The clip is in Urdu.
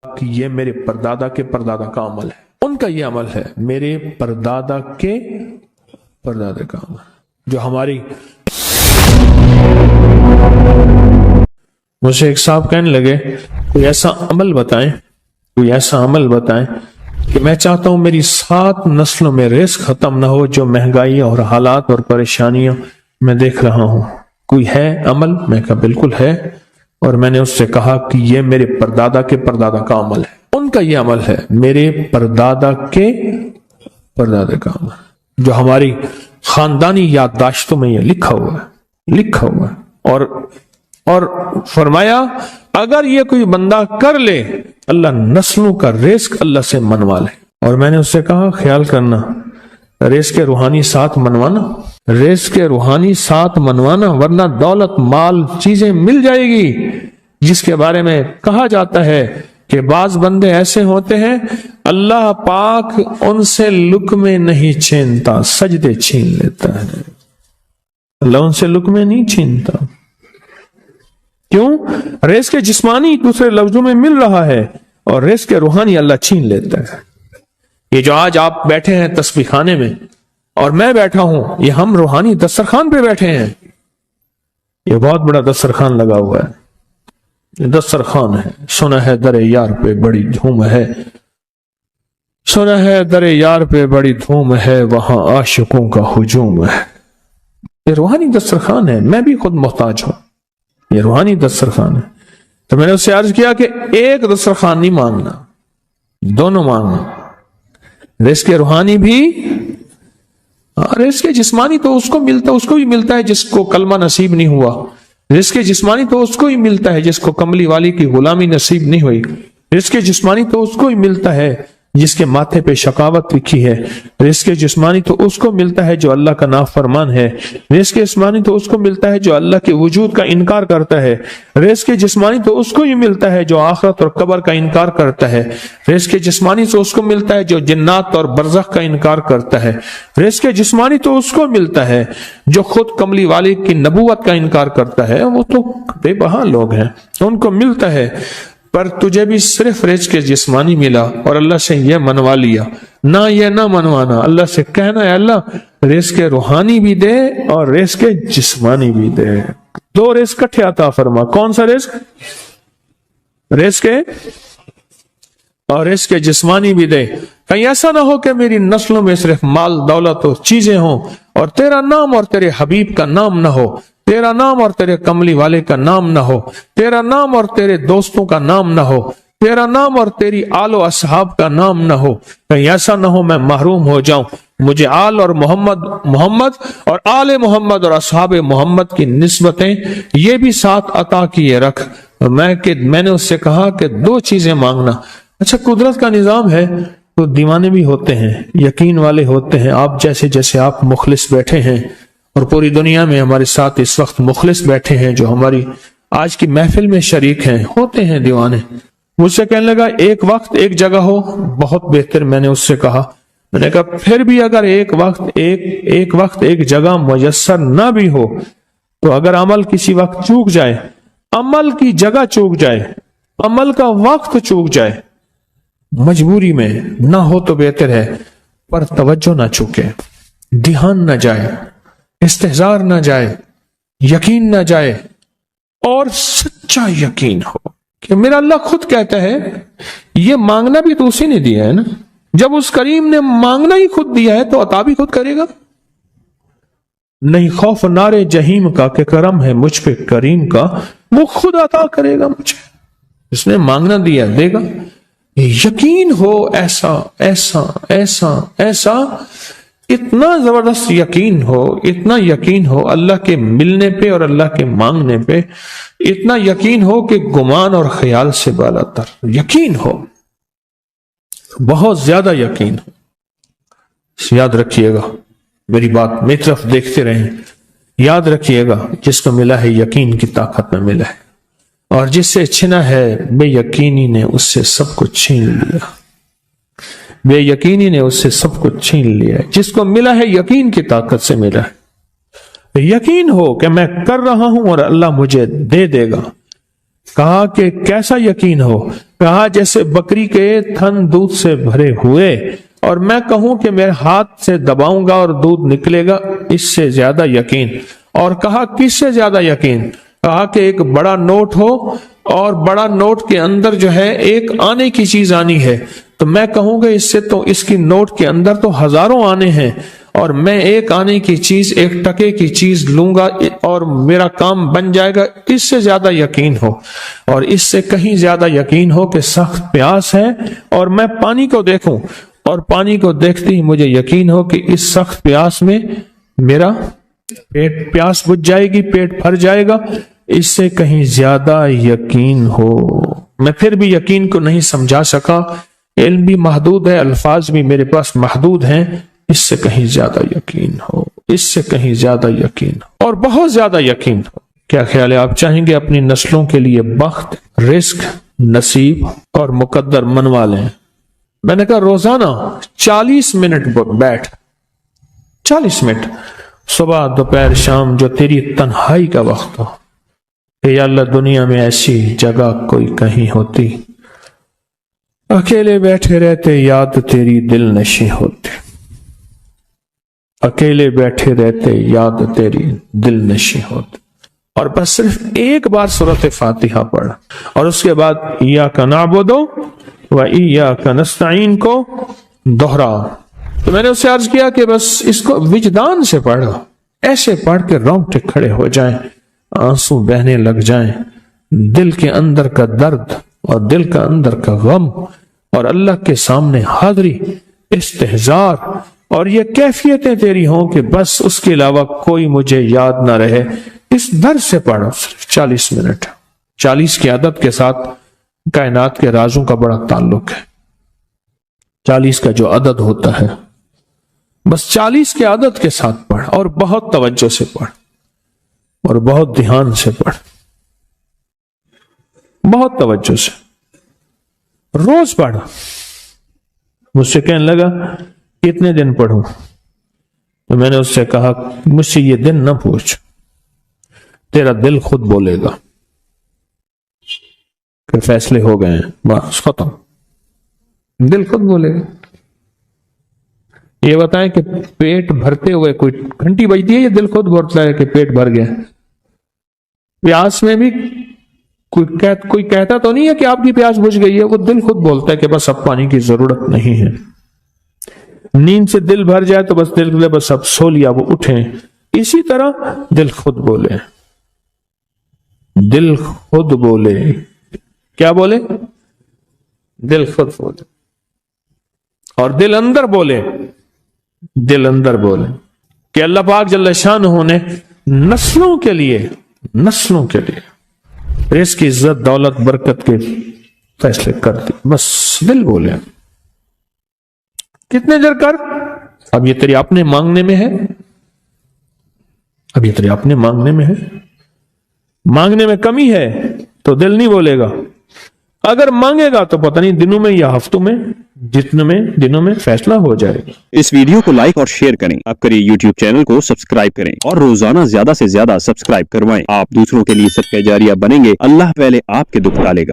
کہ یہ میرے پردادا کے پردادا کا عمل ہے، ان کا یہ عمل ہے، میرے پردادا کے پردادا کا عمل جو ہماری۔ مجھے ایک صاحب کہنے لگے کوئی ایسا عمل بتائیں، کوئی ایسا عمل بتائیں کہ میں چاہتا ہوں میری 7 نسلوں میں رزق ختم نہ ہو، جو مہنگائی اور حالات اور پریشانیاں میں دیکھ رہا ہوں، کوئی ہے عمل؟ میں کہا بالکل ہے، اور میں نے اس سے کہا کہ یہ میرے پردادا کے پردادا کا عمل ہے، ان کا یہ عمل ہے، میرے پردادا کے پردادا کا عمل جو ہماری خاندانی یادداشتوں میں یہ لکھا ہوا ہے، اور فرمایا اگر یہ کوئی بندہ کر لے اللہ نسلوں کا رزق اللہ سے منوا لے۔ اور میں نے اس سے کہا خیال کرنا، رزق کے روحانی ساتھ منوانا، رزق کے روحانی ساتھ منوانا، ورنہ دولت مال چیزیں مل جائے گی جس کے بارے میں کہا جاتا ہے کہ بعض بندے ایسے ہوتے ہیں اللہ پاک ان سے لقمے نہیں چھینتا، سجدے چھین لیتا ہے، اللہ ان سے لقمے نہیں چھینتا۔ کیوں؟ رزق جسمانی دوسرے لفظوں میں مل رہا ہے اور رزق روحانی اللہ چھین لیتا ہے۔ یہ جو آج آپ بیٹھے ہیں تسبیح خانے میں اور میں بیٹھا ہوں، یہ ہم روحانی دسترخوان پہ بیٹھے ہیں، یہ بہت بڑا دسترخوان لگا ہوا ہے، یہ دسترخوان ہے۔ سنا ہے در یار پہ بڑی دھوم ہے، سنا ہے در یار پہ بڑی دھوم ہے، وہاں عاشقوں کا ہجوم ہے۔ یہ روحانی دسترخوان ہے، میں بھی خود محتاج ہوں، یہ روحانی دسترخوان ہے۔ تو میں نے اس سے عرض کیا کہ ایک دسترخوان نہیں مانگنا، دونوں مانگنا، رزق روحانی بھی، رزق جسمانی تو اس کو بھی ملتا ہے جس کو کلمہ نصیب نہیں ہوا، رزق جسمانی تو اس کو ہی ملتا ہے جس کو کملی والی کی غلامی نصیب نہیں ہوئی، رزق جسمانی تو اس کو ہی ملتا ہے جس کے ماتھے پہ شقاوت لکھی ہے، رزق جسمانی تو اس کو ملتا ہے جو اللہ کا نافرمان ہے، رزق جسمانی تو اس کو ملتا ہے جو اللہ کے وجود کا انکار کرتا ہے، رزق جسمانی تو اس کو ہی ملتا ہے جو آخرت اور قبر کا انکار کرتا ہے، رزق جسمانی تو اس کو ملتا ہے جو جنات اور برزخ کا انکار کرتا ہے، رزق جسمانی تو اس کو ملتا ہے جو خود کملی والی کی نبوت کا انکار کرتا ہے، وہ تو بے بہا لوگ ہیں، ان کو ملتا ہے۔ پر تجھے بھی صرف رزق جسمانی ملا اور اللہ سے یہ منوا لیا، نہ یہ نہ منوانا، اللہ سے کہنا ہے اللہ رزق روحانی بھی دے اور رزق جسمانی بھی دے، 2 رزق کٹھے عطا فرما۔ کون سا رزق؟ رزق اور رزق جسمانی بھی دے۔ کہیں ایسا نہ ہو کہ میری نسلوں میں صرف مال دولت اور چیزیں ہوں اور تیرا نام اور تیرے حبیب کا نام نہ ہو، تیرا نام اور تیرے کملی والے کا نام نہ ہو، تیرا نام اور تیرے دوستوں کا نام نہ ہو، تیرا نام اور تیری آل و اصحاب کا نام نہ ہو، کہیں ایسا نہ ہو میں محروم ہو جاؤں۔ مجھے آل اور محمد اور آل محمد اور اصحاب محمد کی نسبتیں یہ بھی ساتھ عطا کیے رکھ۔ میں نے اس سے کہا کہ 2 چیزیں مانگنا۔ اچھا قدرت کا نظام ہے تو دیوانے بھی ہوتے ہیں، یقین والے ہوتے ہیں، آپ جیسے آپ مخلص بیٹھے ہیں، اور پوری دنیا میں ہمارے ساتھ اس وقت مخلص بیٹھے ہیں جو ہماری آج کی محفل میں شریک ہیں، ہوتے ہیں دیوانے۔ مجھ سے کہنے لگا ایک وقت ایک جگہ ہو بہت بہتر۔ میں نے اس سے کہا، میں نے کہا پھر بھی اگر ایک وقت ایک جگہ میسر نہ بھی ہو تو اگر عمل کسی وقت چوک جائے، عمل کی جگہ چوک جائے، عمل کا وقت چوک جائے، مجبوری میں نہ ہو تو بہتر ہے، پر توجہ نہ چوکے، دھیان نہ جائے، استحضار نہ جائے، یقین نہ جائے، اور سچا یقین ہو کہ میرا اللہ خود کہتا ہے یہ مانگنا بھی تو اسی نے دیا ہے نا، جب اس کریم نے مانگنا ہی خود دیا ہے تو عطا بھی خود کرے گا۔ نہیں خوف نارے جہیم کا کہ کرم ہے مجھ پہ کریم کا، وہ خود عطا کرے گا مجھے، اس نے مانگنا دیا دے گا۔ یقین ہو ایسا ایسا ایسا ایسا، اتنا زبردست یقین ہو، اتنا یقین ہو اللہ کے ملنے پہ اور اللہ کے مانگنے پہ، اتنا یقین ہو کہ گمان اور خیال سے بالا تر یقین ہو، بہت زیادہ یقین ہو۔ یاد رکھیے گا میری بات، میری طرف دیکھتے رہیں، یاد رکھیے گا جس کو ملا ہے یقین کی طاقت میں ملا ہے، اور جس سے چھنا ہے بے یقینی نے اس سے سب کچھ چھین لیا، بے یقینی نے اس سے سب کچھ چھین لیا ہے۔ جس کو ملا ہے یقین کی طاقت سے ملا ہے، یقین ہو کہ میں کر رہا ہوں اور اللہ مجھے دے دے گا، کہا کہ کیسا یقین ہو؟ کہا جیسے بکری کے تھن دودھ سے بھرے ہوئے، اور میں کہوں کہ میرے ہاتھ سے دباؤں گا اور دودھ نکلے گا، اس سے زیادہ یقین۔ اور کہا کس سے زیادہ یقین؟ کہا کہ ایک بڑا نوٹ ہو اور بڑا نوٹ کے اندر جو ہے ایک آنے کی چیز آنی ہے، تو میں کہوں گا اس سے تو اس کی نوٹ کے اندر تو ہزاروں آنے ہیں، اور میں ایک آنے کی چیز، ایک ٹکے کی چیز لوں گا اور میرا کام بن جائے گا۔ اس سے زیادہ یقین ہو، اور اس سے کہیں زیادہ یقین ہو کہ سخت پیاس ہے اور میں پانی کو دیکھوں، اور پانی کو دیکھتے ہی مجھے یقین ہو کہ اس سخت پیاس میں میرا پیاس بجھ جائے گی، پیٹ بھر جائے گا۔ اس سے کہیں زیادہ یقین ہو۔ میں پھر بھی یقین کو نہیں سمجھا سکا، علم بھی محدود ہے، الفاظ بھی میرے پاس محدود ہیں۔ اس سے کہیں زیادہ یقین ہو، اس سے کہیں زیادہ یقین ہو، اور بہت زیادہ یقین ہو۔ کیا خیال ہے؟ آپ چاہیں گے اپنی نسلوں کے لیے بخت، رزق، نصیب اور مقدر منوا لیں؟ میں نے کہا روزانہ 40 منٹ بیٹھ، 40 منٹ صبح دوپہر شام، جو تیری تنہائی کا وقت ہو، کہ یا اللہ دنیا میں ایسی جگہ کوئی کہیں ہوتی، اکیلے بیٹھے رہتے یاد تیری دل نشیں ہوتی، اکیلے بیٹھے رہتے یاد تیری دل نشیں ہوتی، اور بس صرف ایک بار سورۃ فاتحہ پڑھ، اور اس کے بعد ایاک نعبد و ایاک نستعین کو دوہرا۔ تو میں نے اس سے عرض کیا کہ بس اس کو وجدان سے پڑھ، ایسے پڑھ کے رونگٹے کھڑے ہو جائیں، آنسو بہنے لگ جائیں، دل کے اندر کا درد اور دل کا اندر کا غم، اور اللہ کے سامنے حاضری، استحضار، اور یہ کیفیتیں تیری ہوں کہ بس اس کے علاوہ کوئی مجھے یاد نہ رہے۔ اس درد سے پڑھو، صرف 40 منٹ۔ 40 کی عدد کے ساتھ کائنات کے رازوں کا بڑا تعلق ہے۔ 40 کا جو عدد ہوتا ہے، بس 40 کے عدد کے ساتھ پڑھ، اور بہت توجہ سے پڑھ، اور بہت دھیان سے پڑھ، بہت توجہ سے، روز پڑھ۔ مجھ سے کہنے لگا کتنے دن پڑھوں؟ تو میں نے اس سے کہا مجھ سے یہ دن نہ پوچھ، تیرا دل خود بولے گا کہ فیصلے ہو گئے ہیں، بس ختم، دل خود بولے گا۔ یہ بتائیں کہ پیٹ بھرتے ہوئے کوئی گھنٹی بجتی ہے، یہ دل خود بولتا ہے کہ پیٹ بھر گیا۔ پیاس میں بھی کوئی کہتا تو نہیں ہے کہ آپ کی پیاس بجھ گئی ہے، وہ دل خود بولتا ہے کہ بس اب پانی کی ضرورت نہیں ہے۔ نیند سے دل بھر جائے تو بس دل بولے بس اب سو لیا، وہ اٹھیں۔ اسی طرح دل خود بولے، دل خود بولے، کیا بولے؟ دل خود بولے، اور دل اندر بولے، دل اندر بولے کہ اللہ پاک جل شانہ نے نسلوں کے لیے رزق کی عزت، دولت، برکت کے فیصلے کر دی، بس دل بولے۔ کتنے دیر کر؟ اب یہ تیری اپنے مانگنے میں ہے، اب یہ تیری اپنے مانگنے میں ہے۔ مانگنے میں کمی ہے تو دل نہیں بولے گا، اگر مانگے گا تو پتہ نہیں دنوں میں یا ہفتوں میں، جتنے دنوں میں فیصلہ ہو جائے گا۔ اس ویڈیو کو لائک اور شیئر کریں، آپ کریے یوٹیوب چینل کو سبسکرائب کریں، اور روزانہ زیادہ سے زیادہ سبسکرائب کروائیں۔ آپ دوسروں کے لیے صدقہ جاریہ بنیں گے، اللہ پہلے آپ کے دکھ ٹالے گا۔